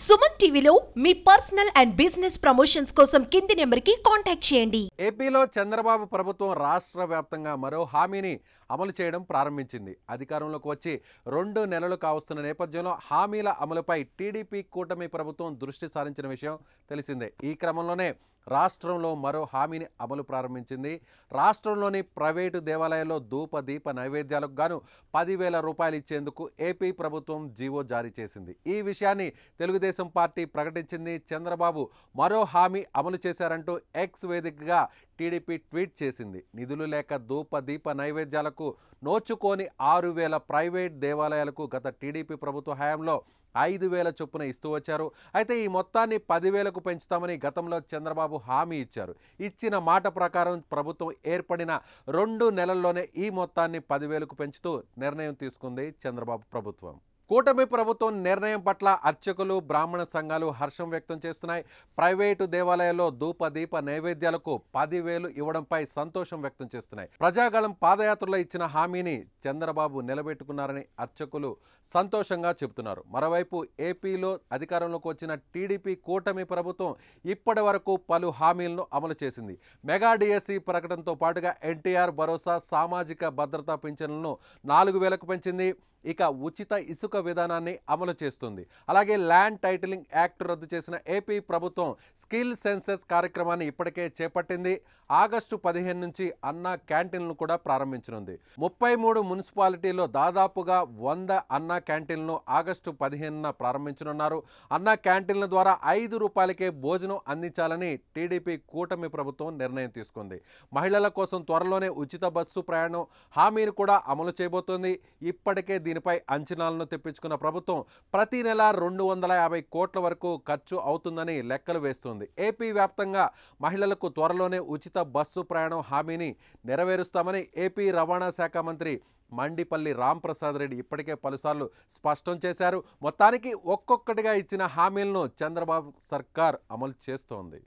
సుమన్ టీవీలో మీ personal and business promotions కోసం కింది నెంబర్కి కాంటాక్ట్ చేయండి. ఏపీలో చంద్రబాబు ప్రభుత్వం రాష్ట్ర వ్యాప్తంగా మరో హామీని అమలు చేయడం ప్రారంభించింది. అధికారంలోకి వచ్చి 2 నెలలు కావస్తున్న నేపథ్యంలో హామీల అమలుపై టీడీపీ కూటమి ప్రభుత్వం దృష్టి సారించిన విషయం తెలిసిందే. ఈ క్రమంలోనే రాష్ట్రంలో మరో హామీని అమలు ప్రారంభించింది. రాష్ట్రంలోని ప్రైవేటు దేవాలయాల్లో దీప నైవేద్యాలకు గాను 10,000 రూపాయలు ఇచ్చేందుకు ఏపీ ప్రభుత్వం జీవో జారీ చేసింది. ఈ విషయాన్ని తెలుగుదేశం పార్టీ ప్రకటించింది. చంద్రబాబు మరో హామీ అమలు చేశారంటూ ఎక్స్ వేదికగా టీడీపీ ట్వీట్ చేసింది. నిధులు లేక దీప నైవేద్యాలకు నోచుకోని 6,000 ప్రైవేట్ దేవాలయాలకు గత టీడీపీ ప్రభుత్వ హయాంలో 5,000 చొప్పున ఇస్తూ వచ్చారు. అయితే ఈ మొత్తాన్ని 10,000కు పెంచుతామని గతంలో చంద్రబాబు హామీ ఇచ్చారు. ఇచ్చిన మాట ప్రకారం ప్రభుత్వం ఏర్పడిన 2 నెలల్లోనే ఈ మొత్తాన్ని 10,000కు పెంచుతూ నిర్ణయం తీసుకుంది చంద్రబాబు ప్రభుత్వం. కూటమి ప్రభుత్వం నిర్ణయం పట్ల అర్చకులు, బ్రాహ్మణ సంఘాలు హర్షం వ్యక్తం చేస్తున్నాయి. ప్రైవేటు దేవాలయాల్లో దీప నైవేద్యాలకు 10,000 ఇవ్వడంపై సంతోషం వ్యక్తం చేస్తున్నాయి. ప్రజాగళం పాదయాత్రలో ఇచ్చిన హామీని చంద్రబాబు నిలబెట్టుకున్నారని అర్చకులు సంతోషంగా చెబుతున్నారు. మరోవైపు ఏపీలో అధికారంలోకి వచ్చిన టీడీపీ కూటమి ప్రభుత్వం ఇప్పటి వరకు పలు హామీలను అమలు చేసింది. మెగా డిఎస్సి ప్రకటనతో పాటుగా ఎన్టీఆర్ భరోసా, సామాజిక భద్రతా పింఛన్లను 4,000కు పెంచింది. ఇక ఉచిత ఇసుక విధానాన్ని అమలు చేస్తుంది. అలాగే ల్యాండ్ టైటిలింగ్ యాక్ట్ రద్దు చేసిన ఏపీ ప్రభుత్వం స్కిల్ సెన్సెస్ కార్యక్రమాన్ని ఇప్పటికే చేపట్టింది. ఆగస్టు 15 నుంచి అన్నా క్యాంటీన్లను కూడా ప్రారంభించనుంది. 33 మున్సిపాలిటీల్లో దాదాపుగా 100 అన్నా క్యాంటీన్లను ఆగస్టు 15న ప్రారంభించనున్నారు. అన్నా క్యాంటీన్ల ద్వారా 5 రూపాయలకే భోజనం అందించాలని టీడీపీ కూటమి ప్రభుత్వం నిర్ణయం తీసుకుంది. మహిళల కోసం త్వరలోనే ఉచిత బస్సు ప్రయాణం హామీని కూడా అమలు చేయబోతోంది. ఇప్పటికే దీనిపై అంచనాలను తెప్పించుకున్న ప్రభుత్వం ప్రతి నెల 250 కోట్ల వరకు ఖర్చు అవుతుందని లెక్కలు వేస్తుంది. ఏపీ వ్యాప్తంగా మహిళలకు త్వరలోనే ఉచిత బస్సు ప్రయాణం హామీని నెరవేరుస్తామని ఏపీ రవాణా శాఖ మంత్రి మండిపల్లి రాంప్రసాద్ రెడ్డి ఇప్పటికే పలుసార్లు స్పష్టం చేశారు. మొత్తానికి ఒక్కొక్కటిగా ఇచ్చిన హామీలను చంద్రబాబు సర్కార్ అమలు చేస్తోంది.